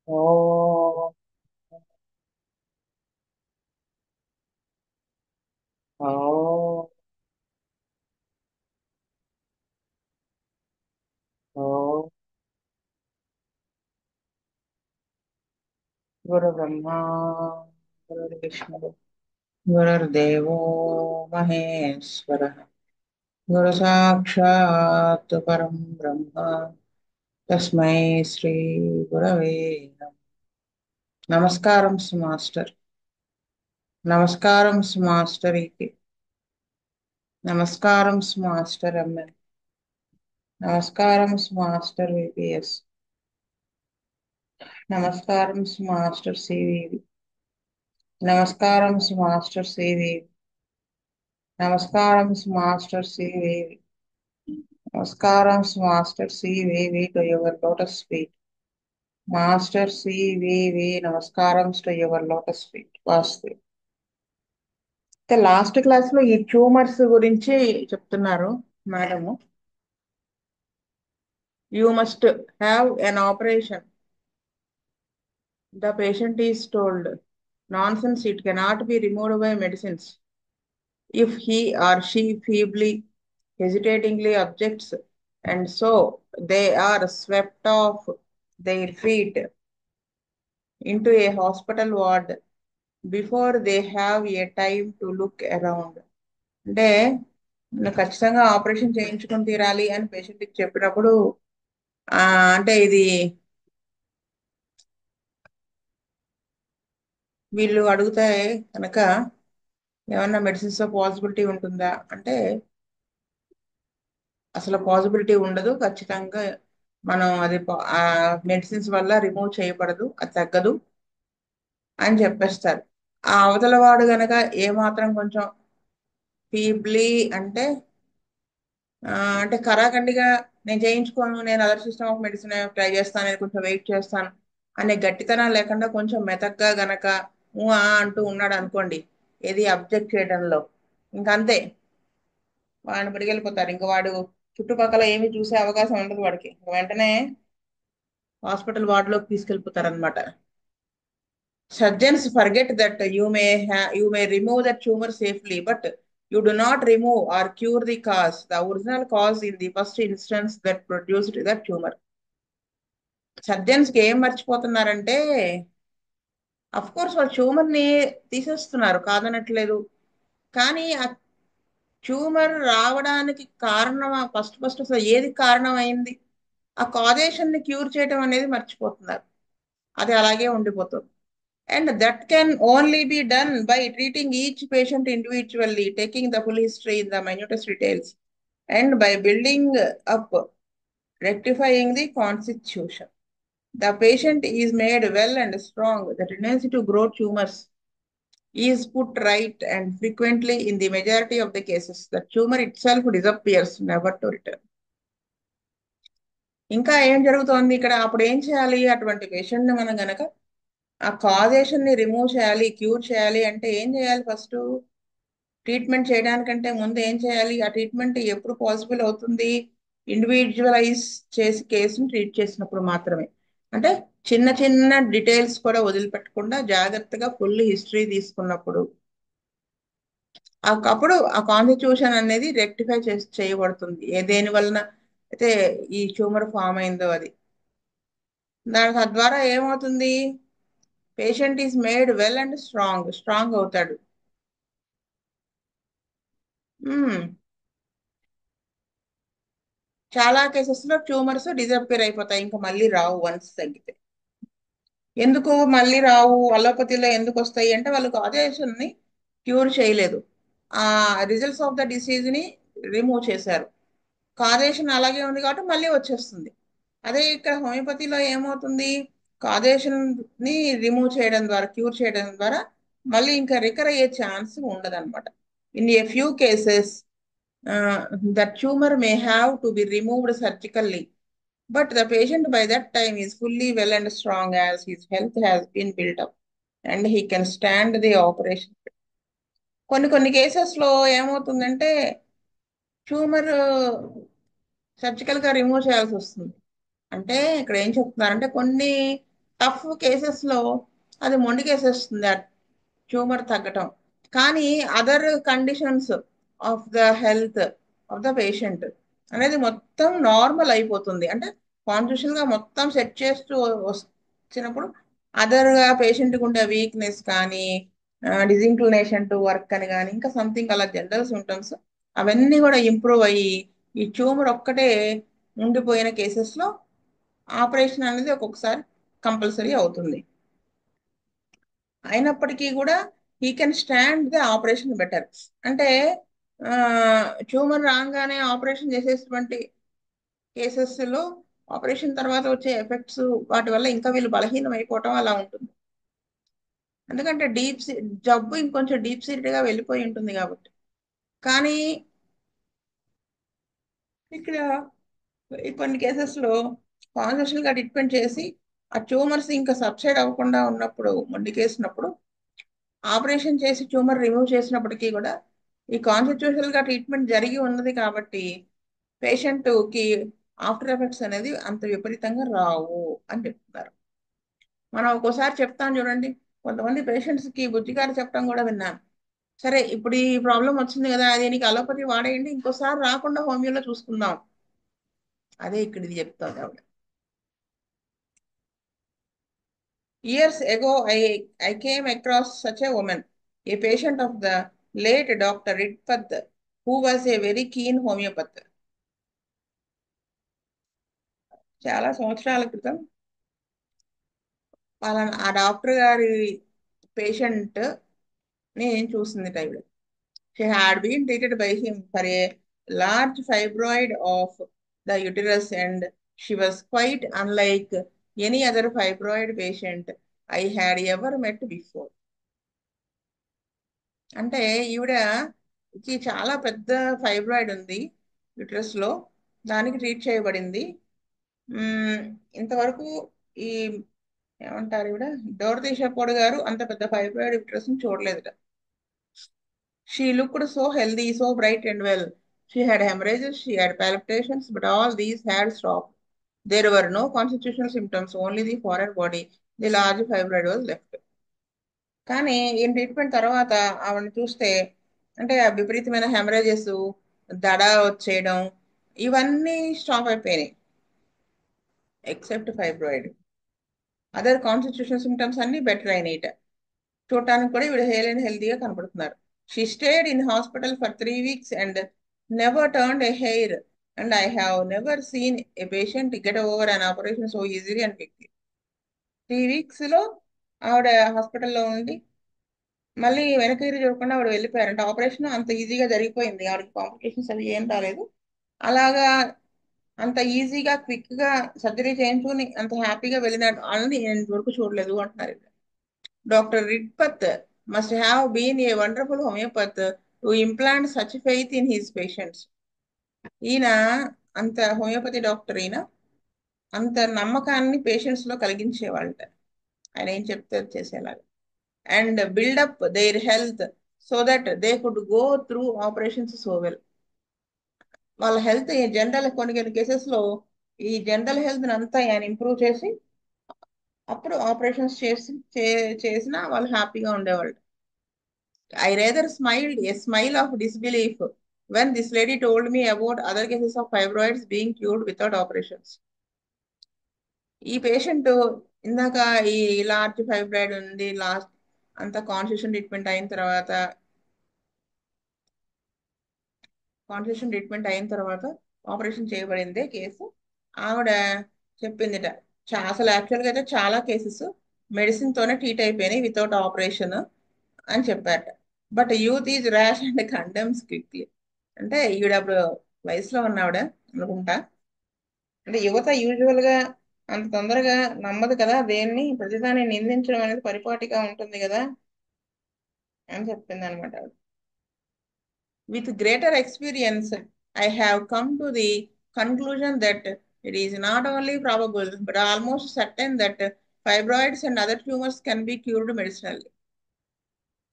ఓ ఓ ఓ గురు బ్రహ్మ గురు విష్ణు గురుర్దేవో మహేశ్వర గురు సాక్షాత్ పరం బ్రహ్మ తస్మై శ్రీ గురవే నమః. నమస్కారం మాస్టర్. నమస్కారం మాస్టర్కి. నమస్కారం మాస్టర్ ఎంఎన్. నమస్కారం మాస్టర్ విపిఎస్. నమస్కారం మాస్టర్ సివివి. నమస్కారం మాస్టర్ సివివి. నమస్కారం మాస్టర్ సివివి. నమస్కారం master CVV to your lotus feet. Master CVV నమస్కారం టు యువర్ లోటస్ ఫీట్. వాస్తు అయితే లాస్ట్ క్లాస్ లో ఈ ట్యూమర్స్ గురించి చెప్తున్నారు madam. You must have an operation. The patient is told, nonsense, it cannot be removed by medicines. If he or she feebly, hesitatingly objects, and so they are swept off their feet into a hospital ward before they have a time to look around. అంటే ఖచ్చితంగా operation చేయించుకొని తీరాలి అని పేషెంట్కి చెప్పినప్పుడు ఆ, అంటే ఇది వీళ్ళు అడిగితే కనుక ఏమన్నా మెడిసిన్స్ పాసిబిలిటీ ఉంటుందా అంటే అసలు పాసిబిలిటీ ఉండదు. ఖచ్చితంగా మనం అది ఆ మెడిసిన్స్ వల్ల రిమూవ్ చేయబడదు, అది తగ్గదు అని చెప్పేస్తారు. ఆ అవతల వాడు గనక ఏమాత్రం కొంచెం ఫీబ్లీ అంటే ఆ, అంటే కరాఖండిగా నేను చేయించుకోను, నేను other system of medicine try చేస్తాను, నేను కొంచెం వెయిట్ చేస్తాను అనే గట్టితనం లేకుండా కొంచెం మెతగ్గా గనక అంటూ ఉన్నాడు అనుకోండి, ఏది అబ్జెక్ట్ చేయడంలో ఇంకంతే, వాడిని పడికెళ్ళిపోతారు. ఇంక వాడు చుట్టుపక్కల ఏమి చూసే అవకాశం ఉండదు వాడికి. ఇంక వెంటనే hospital వార్డులోకి తీసుకెళ్ళిపోతారనమాట. Surgeons forget that you may remove the tumor safely, but you do not remove or cure the cause, the original cause in the first instance that produced the tumor. Surgeons కి ఏం మర్చిపోతున్నారంటే of course వాళ్ళు tumour ని తీసేస్తున్నారు, కాదనట్లేదు. కానీ ఆ tumour రావడానికి కారణం ఫస్ట్ ఫస్ట్ అసలు ఏది కారణం అయింది, ఆ కాజేషన్ ని క్యూర్ చేయడం అనేది మర్చిపోతున్నారు. అది అలాగే ఉండిపోతుంది. And that can only be done by treating each patient individually, taking the full history in the minutest details, and by building up, rectifying the constitution. The patient is made well and strong. The tendency to grow tumors is put right, and frequently, in the majority of the cases, the tumor itself disappears, never to return. ఇంకా ఏం జరుగుతోంది ఇక్కడ? అప్పుడు ఏం చేయాలి? అటువంటి patient ని మనం గనక ఆ కాజేషన్ ని రిమూవ్ చేయాలి, క్యూర్ చేయాలి అంటే ఏం చేయాలి? ఫస్ట్ ట్రీట్మెంట్ చేయడానికంటే ముందు ఏం చేయాలి? ఆ ట్రీట్మెంట్ ఎప్పుడు పాసిబుల్ అవుతుంది? ఇండివిజువలైజ్ చేసి కేసుని ట్రీట్ చేసినప్పుడు మాత్రమే. అంటే చిన్న చిన్న డీటెయిల్స్ కూడా వదిలిపెట్టకుండా జాగ్రత్తగా ఫుల్ హిస్టరీ తీసుకున్నప్పుడు అప్పుడు ఆ కాన్స్టిట్యూషన్ అనేది రెక్టిఫై చేయబడుతుంది. దేని వలన అయితే ఈ ట్యూమర్ ఫామ్ అయిందో అది. దాని తద్వారా ఏమవుతుంది? Patient is made well and strong, strong అవుతాడు. మ్మ్. చాలా కేసెస్ లో ట్యూమర్స్ డిజappear అయిపోతాయి, ఇంకా మళ్ళీ రావు వన్స్ తగ్గితే. ఎందుకు మళ్ళీ రావు? అలోపతిలో ఎందుకు వస్తాయి అంటే వాళ్ళు కాజేషన్ ని క్యూర్ చేయలేదు, ఆ రిజల్ట్స్ ఆఫ్ ద డిసీజ్ ని రిమూవ్ చేశారు. కాజేషన్ అలాగే ఉంది కాబట్టి మళ్ళీ వచ్చేస్తుంది. అదే ఇక్కడ హోమియోపతిలో ఏమవుతుంది? కాజేషన్ ని రిమూవ్ చేయడం ద్వారా, క్యూర్ చేయడం ద్వారా మళ్ళీ ఇంకా రికర్ అయ్యే ఛాన్స్ ఉండదన్నమాట. In a few cases the tumor may have to be removed surgically, but the patient by that time is fully well and strong as his health has been built up and he can stand the operation. కొన్ని కొన్ని cases లో ఏమవుతుందంటే tumour surgical గా remove చేయాల్సి వస్తుంది. అంటే ఇక్కడ ఏం చెప్తున్నారంటే కొన్ని టఫ్ కేసెస్లో అది మొండికేసేస్తుంది ఆ ట్యూమర్ తగ్గటం. కానీ other conditions of the health of the patient అనేది మొత్తం నార్మల్ అయిపోతుంది. అంటే కాన్స్టిట్యూషన్గా మొత్తం సెట్ చేస్తూ వచ్చినప్పుడు అదర్గా పేషెంట్కి ఉండే వీక్నెస్ కానీ డిజింక్లినేషన్ టు వర్క్ అని కానీ ఇంకా సంథింగ్ అలా జనరల్ సిమ్టమ్స్ అవన్నీ కూడా ఇంప్రూవ్ అయ్యి ఈ ట్యూమర్ ఒక్కటే ఉండిపోయిన కేసెస్లో ఆపరేషన్ అనేది ఒక్కొక్కసారి కంపల్సరీ అవుతుంది. అయినప్పటికీ కూడా he can stand the operation better. అంటే ట్యూమర్ రాగానే ఆపరేషన్ చేసేటువంటి కేసెస్లో ఆపరేషన్ తర్వాత వచ్చే ఎఫెక్ట్స్ వాటి వల్ల ఇంకా వీళ్ళు బలహీనం అయిపోవటం అలా ఉంటుంది. ఎందుకంటే జబ్బు ఇంకొంచెం డీప్ సీటెడ్గా వెళ్ళిపోయి ఉంటుంది కాబట్టి. కానీ ఇక్కడ ఈ కొన్ని కేసెస్లో కాన్స్టిట్యూషనల్గా ట్రీట్మెంట్ చేసి ఆ ట్యూమర్స్ ఇంకా సబ్సైడ్ అవ్వకుండా ఉన్నప్పుడు మొండికేసినప్పుడు ఆపరేషన్ చేసి ట్యూమర్ రిమూవ్ చేసినప్పటికీ కూడా ఈ కాన్స్టిట్యూషనల్ గా ట్రీట్మెంట్ జరిగి ఉన్నది కాబట్టి పేషెంట్ కి ఆఫ్టర్ ఎఫెక్ట్స్ అనేది అంత విపరీతంగా రావు అని చెప్తున్నారు. మనం ఒక్కోసారి చెప్తాం చూడండి, కొంతమంది పేషెంట్స్ కి బుద్ధిగారు చెప్పడం కూడా విన్నాను. సరే ఇప్పుడు ఈ ప్రాబ్లం వచ్చింది కదా, దీనికి అలోపతి వాడేయండి, ఇంకోసారి రాకుండా హోమియోలో చూసుకుందాం. అదే ఇక్కడ ఇది చెప్తాను ఆవిడ. Years ago, I came across such a woman, a patient of the late Dr. Ritpath, who was a very keen homeopath. చాలా సంవత్సరాల క్రితం వాళ్ళ ఆ డాక్టర్ గారి పేషెంట్ ని చూసింది టైంలో. She had been treated by him for a large fibroid of the uterus, and she was quite unlike any other fibroid patient I had ever met before. అంటే ఈవిడకి చాలా పెద్ద ఫైబ్రాయిడ్ ఉంది యుట్రస్ లో, దానికి ట్రీట్ చేయబడింది. మ్మ్, ఇంతవరకు ఈ ఏమంటారు ఈవిడ డోరతీ షెపర్డ్ గారు అంత పెద్ద ఫైబ్రాయిడ్ యుట్రస్ ని చూడలేదుట. She looked so healthy, so bright and well. She had haemorrhages, she had palpitations, but all these had stopped. There were no constitutional symptoms, only the foreign body. The large fibroid was left. కానీ ఈయన treatment తర్వాత ఆవిడని చూస్తే అంటే ఆ విపరీతమైన haemorrhages, దడ వచ్చేయడం ఇవన్నీ స్టాప్ అయిపోయినాయి. Except fibroid, other constitution symptoms అన్ని బెటర్ అయినాయిట. చూడటానికి కూడా ఈవిడ హెల్దీగా కనపడుతున్నారు. She stayed in hospital for 3 weeks and never turned a hair, and I have never seen a patient get over an operation so easily and quickly. 3 weeks లో ఆవిడ హాస్పిటల్లో ఉండి మళ్ళీ వెనక్కి తిరిగి చూడకుండా ఆవిడ వెళ్ళిపోయారంటే ఆపరేషన్ అంత ఈజీగా జరిగిపోయింది, ఆవిడకి కాంప్లికేషన్స్ అవి ఏం రాలేదు. అలాగా అంత ఈజీగా క్విక్ గా సర్జరీ చేయించుకుని అంత హ్యాపీగా వెళ్ళిన వాళ్ళని నేను వరకు చూడలేదు అంటున్నారు. Doctor Ridpath must have been a wonderful homoeopath to implant such faith in his patients. ఈయన అంత హోమియోపతి డాక్టర్, ఈయన అంత నమ్మకాన్ని పేషెంట్స్ లో కలిగించేవాళ్ళట. ఆయన ఏం చెప్తే అది చేసేలాగా. And build up their health so that they could go through operations so well. వాళ్ళ హెల్త్ జనరల్ కొన్ని కొన్ని కేసెస్ లో ఈ జనరల్ హెల్త్ అంతా ఆయన ఇంప్రూవ్ చేసి అప్పుడు ఆపరేషన్స్ చేసినా వాళ్ళు హ్యాపీగా ఉండేవాళ్ళు. I rather smiled a smile of disbelief when this lady told me about other cases of fibroids being cured without operations. ఈ పేషెంట్ ఇందాక ఈ లార్జ్ ఫైబ్రాయిడ్ ఉంది, లాస్ట్ అంతా కాన్స్టిట్యూషన్ ట్రీట్మెంట్ అయిన తర్వాత ఆపరేషన్ చేయబడిందే కేసు. ఆవిడ చెప్పిందిట, అసలు యాక్చువల్గా అయితే చాలా కేసెస్ మెడిసిన్ తోనే ట్రీట్ అయిపోయినాయి వితౌట్ ఆపరేషన్ అని చెప్పారట. But youth is rash and condemns quickly. అంటే ఈవిడ అప్పుడు వయసులో ఉన్నవిడ అనుకుంటా. అంటే యువత యూజువల్ గా అంత తొందరగా నమ్మదు కదా, దేన్ని ప్రతిదాన్ని నిందించడం అనేది పరిపాటిగా ఉంటుంది కదా అని చెప్పింది అనమాట. With greater experience, I have come to the conclusion that it is not only probable but almost certain that fibroids and other tumors can be cured medicinally.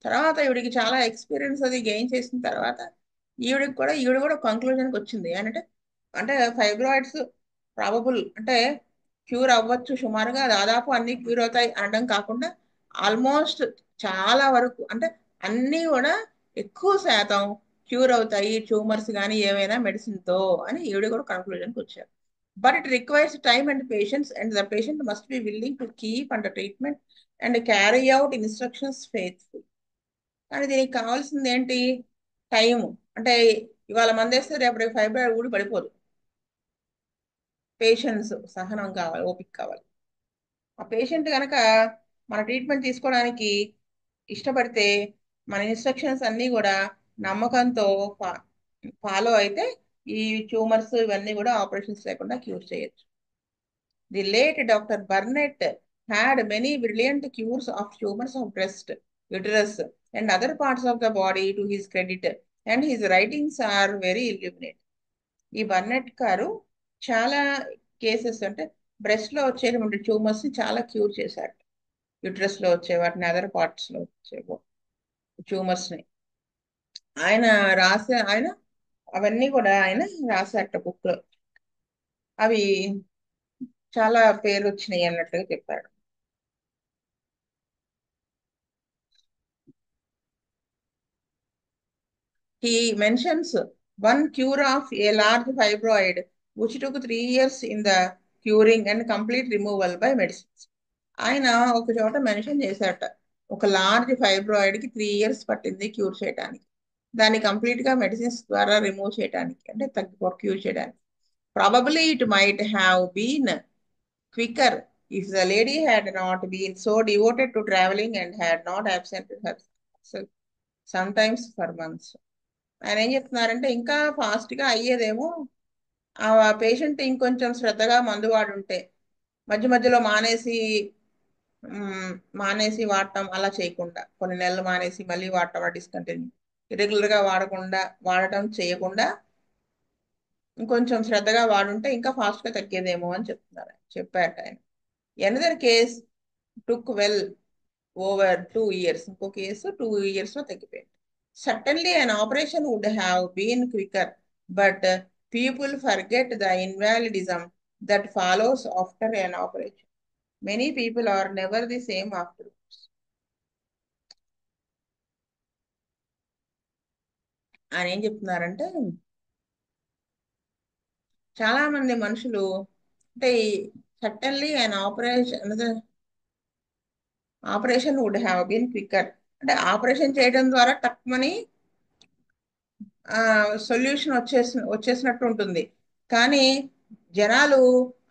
తర్వాత ఈవిడికి చాలా ఎక్స్పీరియన్స్ అది గెయిన్ చేసిన తర్వాత ఈవిడ కూడా కంక్లూజన్కి వచ్చింది. అంటే అంటే ఫైబ్రాయిడ్స్ ప్రాబబుల్ అంటే క్యూర్ అవ్వచ్చు సుమారుగా, దాదాపు అన్ని క్యూర్ అవుతాయి అనడం కాకుండా ఆల్మోస్ట్ చాలా వరకు అంటే అన్నీ కూడా ఎక్కువ శాతం క్యూర్ అవుతాయి ట్యూమర్స్ కానీ ఏవైనా మెడిసిన్ తో అని ఈవిడ కూడా కన్క్లూజన్కి వచ్చారు. But it requires time and patience and the patient must be willing to keep under treatment and carry out instructions faithful. కానీ దీనికి కావాల్సింది ఏంటి? టైం. అంటే ఇవాళ మందేస్తే రేపటి ఫైబ్రాయిడ్ ఊడి పడిపోదు. పేషెన్స్, సహనం కావాలి, ఓపిక కావాలి. ఆ పేషెంట్ కనుక మన ట్రీట్మెంట్ తీసుకోవడానికి ఇష్టపడితే మన ఇన్స్ట్రక్షన్స్ అన్నీ కూడా నమ్మకంతో ఫాలో అయితే ఈ ట్యూమర్స్ ఇవన్నీ కూడా ఆపరేషన్స్ లేకుండా క్యూర్ చేయొచ్చు. The late doctor Burnett had many brilliant cures of tumors of breast, uterus, and other parts of the body to his credit, and his writings are very illuminating. ఈ Burnett గారు చాలా cases అంటే breast లో వచ్చేటువంటి tumours ని చాలా cure చేశారు. Uterus లో వచ్చే వాటిని, అదర్ పార్ట్స్ లో వచ్చే ట్యూమర్స్ ని ఆయన ఆయన అవన్నీ కూడా ఆయన రాశారట బుక్ లో. అవి చాలా పేరు వచ్చినాయి అన్నట్టుగా చెప్పాడు. He mentions one cure of a large fibroid which took 3 years in the curing and complete removal by medicines. ఆయన ఒక చోట మెన్షన్ చేశాట, ఒక లార్జ్ ఫైబ్రాయిడ్ కి 3 ఇయర్స్ పట్టింది క్యూర్ చేయడానికి, దాన్ని కంప్లీట్ గా మెడిసిన్స్ ద్వారా రిమూవ్ చేయడానికి, అంటే క్యూర్ చేయడానికి. Probably it might have been quicker if the lady had not been so devoted to travelling and had not absented her some times for months. ఆయన ఏం చెప్తున్నారంటే ఇంకా ఫాస్ట్ గా అయ్యేదేమో ఆ పేషెంట్ ఇంకొంచెం శ్రద్ధగా మందు వాడుంటే, మధ్య మధ్యలో మానేసి వాడటం అలా చేయకుండా, కొన్ని నెలలు మానేసి మళ్ళీ వాడటం డిస్కంటిన్యూ, రెగ్యులర్ గా వాడటం చేయకుండా ఇంకొంచెం శ్రద్ధగా వాడుంటే ఇంకా ఫాస్ట్ గా తగ్గేదేమో అని చెప్పారట ఆయన. ఎనదర్ కేస్ టుక్ వెల్ ఓవర్ 2 ఇయర్స్, ఇంకో కేసు 2 ఇయర్స్ లో తగ్గిపోయింది. Certainly an operation would have been quicker, but people forget the invalidism that follows after an operation. Many people are never the same afterwards. ఆయన ఏం చెప్తున్నారంటే చాలా మంది మనుషులు అంటే certainly an operation would have been quicker, అంటే operation చేయడం ద్వారా టక్మని సొల్యూషన్ వచ్చేసినట్టు ఉంటుంది. కానీ జనాలు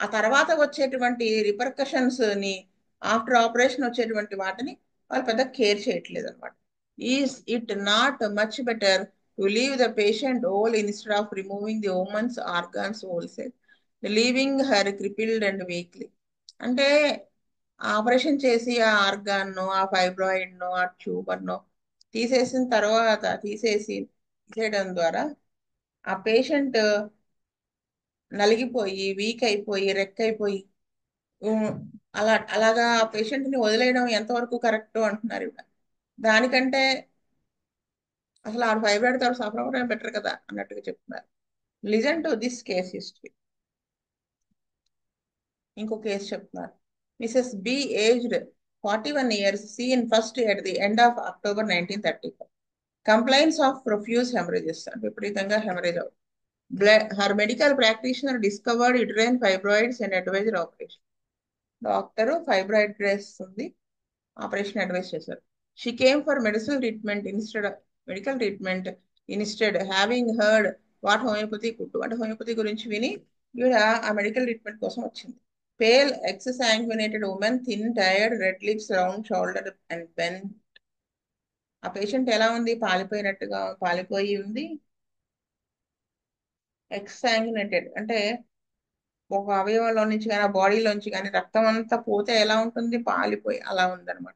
ఆ తర్వాత వచ్చేటువంటి రిపర్కషన్స్ ని, ఆఫ్టర్ ఆపరేషన్ వచ్చేటువంటి వాటిని వాళ్ళు పెద్ద కేర్ చేయట్లేదు అనమాట. Is it not much better to leave the patient whole instead of removing the women's organs wholesale, leaving her crippled and weakly. అంటే ఆపరేషన్ చేసి ఆ ఆర్గాన్ నో, ఆ ఫైబ్రాయిడ్ నో, ఆ ట్యూబర్ నో తీసేయడం ద్వారా ఆ పేషెంట్ నలిగిపోయి, వీక్ అయిపోయి, రెక్కైపోయి, ఉమ్, అలాగా ఆ పేషెంట్ ని వదిలేయడం ఎంతవరకు కరెక్ట్ అంటున్నారు ఇవిడ. దానికంటే అసలు ఆ ఫైబ్రాయిడ్ తో సఫర్ అవ్వడం బెటర్ కదా అన్నట్టుగా చెప్తున్నారు. Listen to this case history. ఇంకో కేసు చెప్తున్నారు. Mrs B aged 41 years, seen first at the end of October 1934. Complaints of profuse haemorrhages, అంటే విపరీతంగా హెమరేజ్ అవుతుంది. Her medical practitioner discovered uterine fibroids and advised operation. Doctor fibroid ఉంది, operation advice చేశారు. She came for medical treatment instead, having heard what homeopathy could, అంటే homeopathy గురించి విని ఈవిడ ఆ మెడికల్ ట్రీట్మెంట్ కోసం వచ్చింది. Pale exsanguinated woman, thin tired, red lips, round shoulder and bent. ఆ పేషెంట్ ఎలా ఉంది? పాలిపోయి ఉంది. ఎక్స్ సాంగ్వినేటెడ్ అంటే ఒక అవయవంలో నుంచి కానీ బాడీలోంచి కానీ రక్తం అంతా పోతే ఎలా ఉంటుంది? పాలిపోయి అలా ఉందన్నమాట.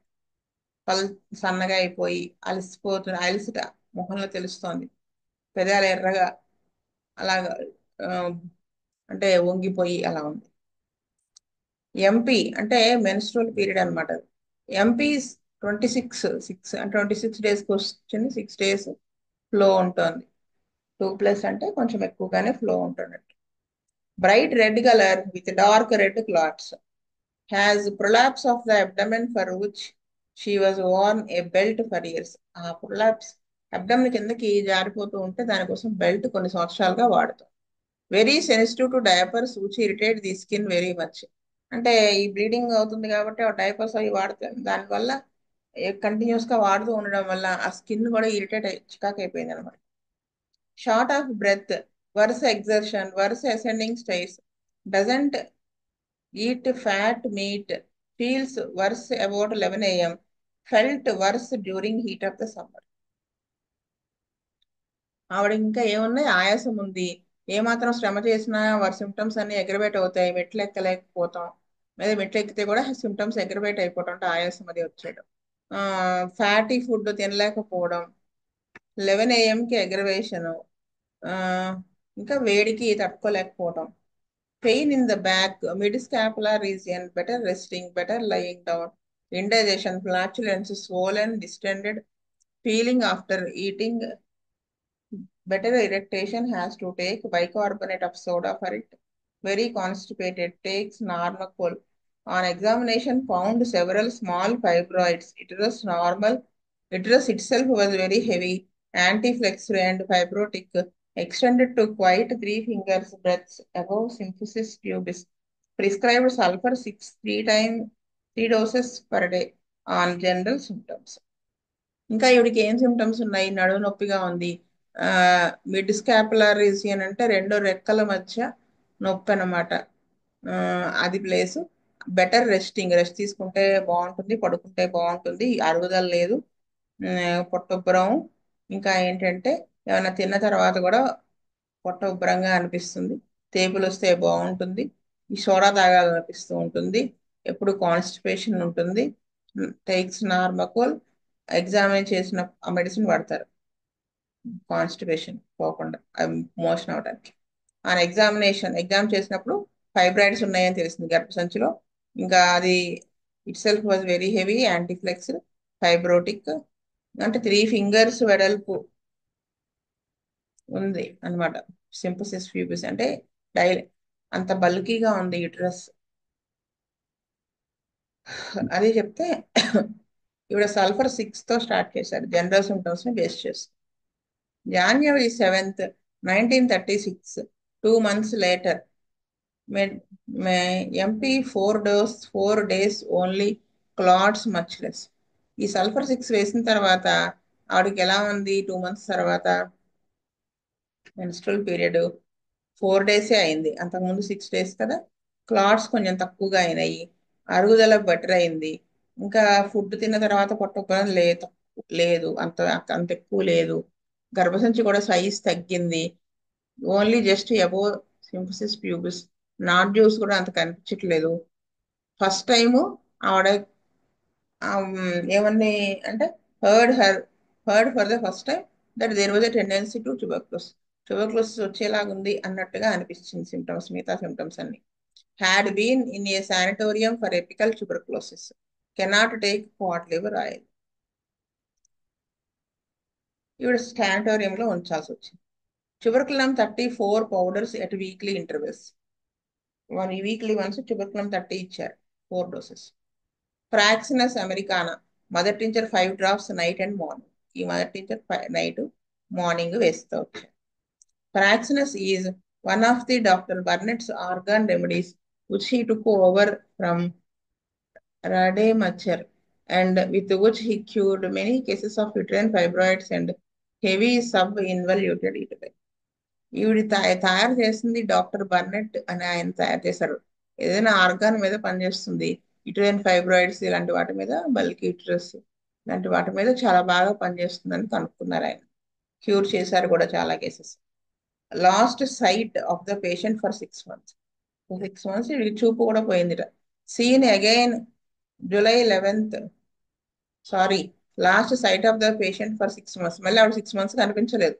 పల్ సన్నగా అయిపోయి అలసిట ముఖంలో తెలుస్తోంది. పెదాలు ఎర్రగా అలాగా ఆ, అంటే వంగిపోయి అలా ఉంది. ఎంపీ అంటే మెన్స్ట్రువల్ పీరియడ్ అనమాట. ఎంపీ 26 డేస్కి వచ్చింది. 6 days ఫ్లో ఉంటుంది. 2+ అంటే కొంచెం ఎక్కువగానే flow ఉంటున్నట్టు. bright red color with dark red clots, has prolapse of the abdomen for which she was worn a belt for years. ఆ prolapse అబ్డమిన్ కిందకి జారిపోతూ ఉంటే దానికోసం బెల్ట్ కొన్ని సంవత్సరాలుగా వాడతాం. Very sensitive to diapers which irritate the skin very much. అంటే ఈ bleeding అవుతుంది కాబట్టి ఆ డైపర్స్ అవి వాడితే దానివల్ల కంటిన్యూస్ గా వాడుతూ ఉండడం వల్ల ఆ స్కిన్ కూడా ఇరిటేట్ అయ్యి చికాకు అయిపోయింది అనమాట. Short of breath, worse exertion, worse ascending stairs, doesn't eat fat meat, feels worse about 11 a.m., felt worse during heat of the summer. ఆవిడ ఇంకా ఏమున్నాయి, ఆయాసం ఉంది, ఏమాత్రం శ్రమ చేసినా వారి సిమ్టమ్స్ అన్ని ఎగ్రవేట్ అవుతాయి, మెట్లు ఎక్కలేకపోతాం, లేదా మెట్లు ఎక్కితే కూడా సిమ్టమ్స్ ఎగ్రవేట్ అయిపోవడం అంటే ఆయాసం అది వచ్చేయడం, ఫ్యాటీ ఫుడ్ తినలేకపోవడం, 11 a.m.కి ఎగ్రవేషన్, ఇంకా వేడికి తట్టుకోలేకపోవడం, pain in the back, mid-scapular region, better resting, better lying down, indigestion, flatulence, swollen, distended, feeling after eating, better erection, has to take bicarbonate of soda for it, very constipated, takes Normaquil. On examination, found several small fibroids. It was normal. Uterus itself was very heavy, anti-flexure and fibrotic, extended to quite 3 fingers breadth above symphysis pubis. Prescribed sulfur 3 doses per day on general symptoms. ఇంకా ఈవిడికి ఏం symptoms ఉన్నాయి, నడుము నొప్పిగా ఉంది, mid scapular region అంటే రెండు రెక్కల మధ్య నొప్పి అనమాట, అది ప్లేస్. బెటర్ రెస్టింగ్, రెస్ట్ తీసుకుంటే బాగుంటుంది, పడుకుంటే బాగుంటుంది, అరుగుదల లేదు, పొట్టుబ్బరం, ఇంకా ఏంటంటే ఏమైనా తిన్న తర్వాత కూడా పొట్ట ఉబ్బరంగా అనిపిస్తుంది, తేపులు వస్తే బాగుంటుంది, ఈ సోడా తాగాలనిపిస్తూ ఉంటుంది, ఎప్పుడు కాన్స్టిపేషన్ ఉంటుంది, టేక్స్ నార్మకోల్. ఎగ్జామిన్ చేసిన ఆ మెడిసిన్ వాడతారు కాన్స్టిపేషన్ పోకుండా, మోషన్ అవడానికి. ఆ ఎగ్జామ్ చేసినప్పుడు ఫైబ్రాయిడ్స్ ఉన్నాయని తెలిసింది గర్భసంచిలో. ఇంకా అది itself was very heavy, anteflex, fibrotic, అంటే 3 ఫింగర్స్ వెడల్పు ఉంది అనమాట. సింపసిస్ ఫ్యూబిస్ అంటే డై అంత బల్కీగా ఉంది యూట్రస్. అది చెప్తే ఇవిడ సల్ఫర్ 6తో స్టార్ట్ చేశారు జనరల్ సిమ్టమ్స్ ని బేస్ చేసి. January 7th, 1936, 2 months later, MP 4 days only, clots much less. ఈ సల్ఫర్ 6 వేసిన తర్వాత ఆవిడకి ఎలా ఉంది, 2 months తర్వాత మెన్స్ట్రల్ పీరియడ్ 4 డేసే అయింది, అంతకుముందు 6 days కదా. క్లాట్స్ కొంచెం తక్కువగా అయినాయి, అరుగుదల బెటర్ అయింది, ఇంకా ఫుడ్ తిన్న తర్వాత పొట్టొప్పడం లేదు, అంత అంత ఎక్కువ లేదు, గర్భసంచి కూడా సైజ్ తగ్గింది, only just above symphysis pubis, nodules కూడా అంత కనిపించట్లేదు. ఫస్ట్ టైము ఆవిడ ఏమని అంటే heard her heard for the first time that there was a tendency to tuberculosis వచ్చేలాగుంది అన్నట్టుగా అనిపించింది సిమ్టమ్స్, మిగతా సిమ్టమ్స్ అన్ని. Had been in a sanatorium for apical tuberculosis, cannot take pot liver oil. ఈవిడ శానిటోరియంలో ఉంచాల్సి వచ్చింది. Tuberculinum 34 powders at weekly intervals, weekly once tuberculinum 30 ఇచ్చారు, 4 doses. ఫ్రాక్సినస్ americana, mother tincture 5 drops night and morning. ఈ mother tincture night morning వేస్తూ వచ్చారు. Fraxinus is one of the doctor Burnett's organ remedies which he took over from Rademacher, and with which he cured many cases of uterine fibroids and heavy sub-involuted uterine. ఈవిడ తయారు చేసింది doctor Burnett అని ఆయన తయారు చేశారు. ఏదైనా organ మీద పనిచేస్తుంది, యుటరైన్ ఫైబ్రాయిడ్స్ ఇలాంటి వాటి మీద, బల్కి యూటరస్ ఇలాంటి వాటి మీద చాలా బాగా పనిచేస్తుందని కనుక్కున్నారు ఆయన. క్యూర్ చేశారు కూడా చాలా cases. Lost sight of the patient for 6 months. 6 months చూపు కూడా పోయిందిట. Seen again July 11th, sorry, lost sight of the patient for 6 months. మళ్ళీ ఆవిడ 6 months కనిపించలేదు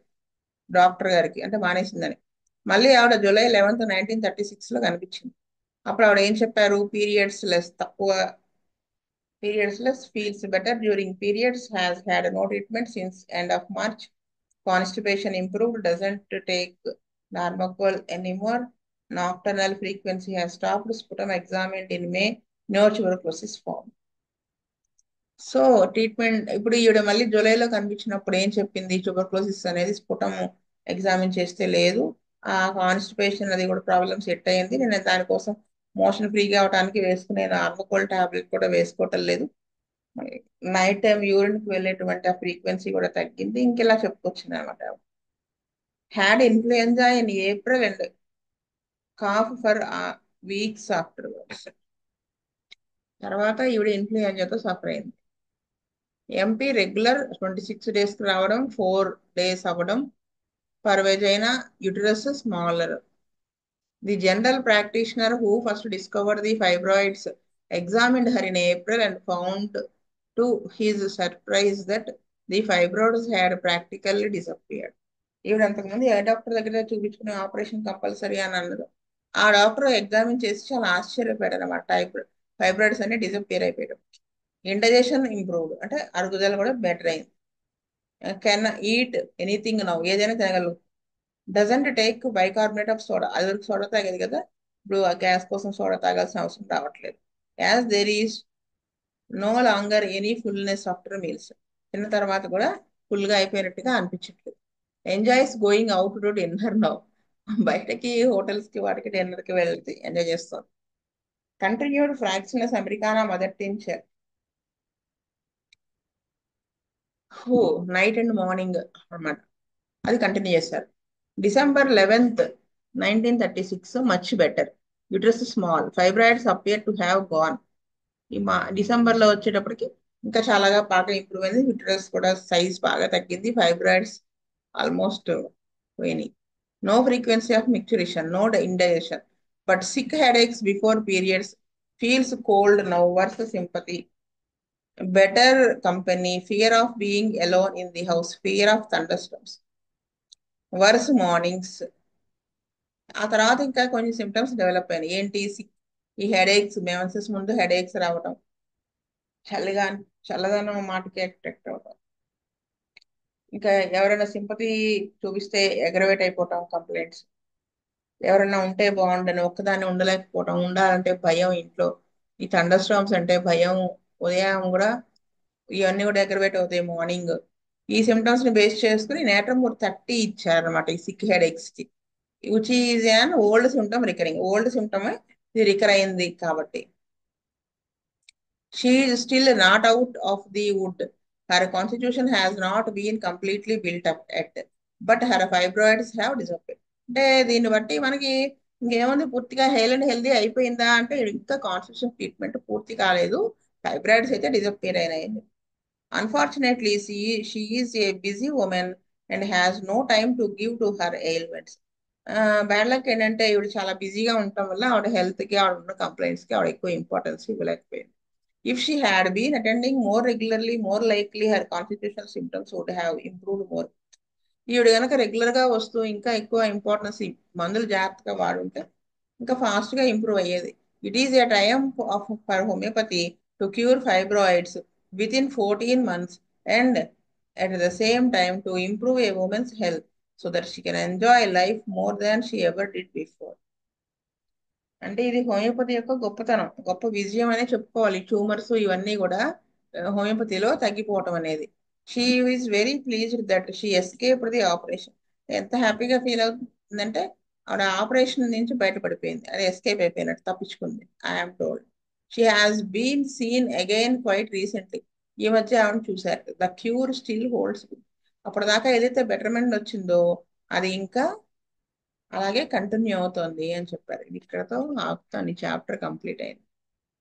డాక్టర్ గారికి, అంటే మానేసిందని. మళ్ళీ ఆవిడ July 11th, 1936లో కనిపించింది. అప్పుడు ఆవిడ ఏం చెప్పారు, periods less, feels better during periods, has had no treatment since end of March, constipation improved, doesn't take Normacol anymore, Nocturnal frequency has stopped. Sputum examined in May. No tuberculosis found. So treatment ఇప్పుడు ఈవిడ మళ్ళీ జూలైలో కనిపించినప్పుడు ఏం చెప్పింది, tuberculosis అనేది స్ఫుటం examine చేస్తే లేదు, ఆ కాన్స్టిపేషన్ అది కూడా ప్రాబ్లమ్ సెట్ అయ్యింది, నేను దానికోసం మోషన్ ఫ్రీగా అవడానికి వేసుకునే నార్మకోల్ టాబ్లెట్ కూడా వేసుకోవటం లేదు, నైట్ టైం యూరిన్కి వెళ్ళేటువంటి ఆ ఫ్రీక్వెన్సీ కూడా తగ్గింది, ఇంకెలా చెప్పుకొచ్చింది అనమాట. Had influenza in April and cough for weeks afterwards. తర్వాత ఈవిడ ఇన్ఫ్లుయెంజాతో సఫర్ అయింది. ఎంపీ రెగ్యులర్ 26 days రావడం, 4 days అవ్వడం, per vagina uterus smaller. The general practitioner who first discovered the fibroids examined her in April and found to his surprise that the fibroids had practically disappeared. ఈవిడ అంతకుముందు ఏ doctor దగ్గర చూపించుకునే operation compulsory అని అన్నది, ఆ doctor examine చేసి చాలా ఆశ్చర్యపోయాడు అనమాట. ఫైబ్రాయిడ్స్ అన్ని డిసప్పియర్ అయిపోయాడు. ఇండైజెషన్ ఇంప్రూవ్డ్, అంటే అరుగుదల కూడా బెటర్ అయింది. కెన్ ఈట్ ఎనీథింగ్ నౌ, ఏదైనా తినగలరు. Doesn't take bicarbonate of soda, అది వరకు సోడా తాగేది కదా, ఇప్పుడు ఆ గ్యాస్ కోసం సోడా తాగాల్సిన అవసరం రావట్లేదు. As there is no longer any fullness after meals, తిన్న తర్వాత కూడా ఫుల్గా అయిపోయినట్టుగా అనిపించట్లేదు. Enjoys going out to dinner now, బయటకి హోటల్స్కి వాటికి డిన్నర్కి వెళ్తే ఎంజాయ్ చేస్తాం. Continued Fraxinus americana mother tincture night and morning అన్నమాట, అది కంటిన్యూ చేశారు. December 11th 1936 much better, uterus small, fibroids appear to have gone. ఈ డిసెంబర్లో వచ్చేటప్పటికి ఇంకా చాలాగా బాగా ఇంప్రూవ్ అయింది, యూట్రస్ కూడా సైజ్ బాగా తగ్గింది, ఫైబ్రాయిడ్స్ ఆల్మోస్ట్ పోయినాయి. No frequency of micturition, no indigestion, but sick headaches before periods, feels cold now, worse sympathy, better company, fear of being alone in the house, fear of thunderstorms, worse mornings. ఆ తర్వాత ఇంకా కొన్ని symptoms develop అయినాయి. ఏంటి, ఈ headaches, menses ముందు headaches రావడం, చల్లగా చల్లదనం మాటకి అట్రాక్ట్ అవడం, ఇంకా ఎవరైనా సింపతి చూపిస్తే ఎగ్రవేట్ అయిపోవటం, కంప్లైంట్స్, ఎవరైనా ఉంటే బాగుండని ఒక్కదాన్ని ఉండలేకపోవడం, ఉండాలంటే భయం ఇంట్లో, ఈ థండర్ స్టార్మ్స్ అంటే భయం, ఉదయం కూడా ఇవన్నీ కూడా అగ్రవేట్ అవుతాయి మార్నింగ్. ఈ సిమ్టమ్స్ ని బేస్ చేసుకుని నేట్రమూర్ 30 ఇచ్చారనమాట ఈ సిక్ హెడేక్స్ కి, which is an old symptom recurring, old symptom ఇది రికర్ అయింది కాబట్టి. She is still not out of the wood. Her constitution has not been completely built up yet, but her fibroids have disappeared. అంటే దీన్ని బట్టి మనకి ఇంకేముంది, పూర్తిగా హెయిల్ అండ్ హెల్దీ అయిపోయిందా అంటే ఇంకా కాన్స్టిట్యూషన్ ట్రీట్మెంట్ పూర్తి కాలేదు, ఫైబ్రాయిడ్స్ అయితే డిసప్పియర్ అయినాయి. Unfortunately she is a busy woman and has no time to give to her ailments. Bad luck ఏంటంటే ఇవిడ చాలా బిజీగా ఉండటం వల్ల ఆవిడ హెల్త్కి, ఆవిడ ఉన్న కంప్లైంట్స్కి ఆవిడ ఎక్కువ importance ఇవ్వలేకపోయింది. If she had been attending more regularly, more likely her constitutional symptoms would have improved more. ఈవిడ కనుక రెగ్యులర్ గా వస్తూ ఇంకా ఎక్కువ ఇంపార్టెన్స్ మందులు జాగ్రత్తగా వాడుంటే ఇంకా ఫాస్ట్ గా ఇంప్రూవ్ అయ్యేది. It is a time of for homeopathy to cure fibroids with in 14 months and at the same time to improve a woman's health so that she can enjoy life more than she ever did before. అంటే ఇది homeopathy యొక్క గొప్పతనం, గొప్ప విజయం అనే చెప్పుకోవాలి. Tumours ఇవన్నీ కూడా హోమియోపతిలో తగ్గిపోవటం అనేది. She is very pleased that she escaped the operation. ఎంత హ్యాపీగా ఫీల్ అవుతుందంటే ఆవిడ ఆపరేషన్ నుంచి బయటపడిపోయింది, అది ఎస్కేప్ అయిపోయినట్టు, తప్పించుకుంది. I'm told she has been seen again quite recently. ఈ మధ్య ఆవిడ చూశారు. The cure still holds. అప్పటిదాకా ఏదైతే బెటర్మెంట్ వచ్చిందో అది ఇంకా అలాగే కంటిన్యూ అవుతోంది అని చెప్పారు. ఇక్కడతో ఆపుతాను, ఈ చాప్టర్ కంప్లీట్ అయింది.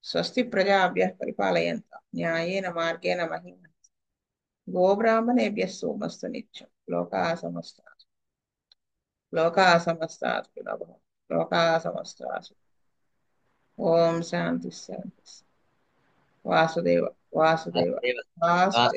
స్వస్తి ప్రజాభ్య పరిపాలయంత న్యాయేన మార్గేణ మహిమ గోబ్రాహ్మణేభ్య సోమస్తు నిత్యం లోకా సమస్త లోకా సమస్త లోకా సమస్త. ఓం శాంతి శాంతి. వాసుదేవ వాసుదేవ వాసుదేవ.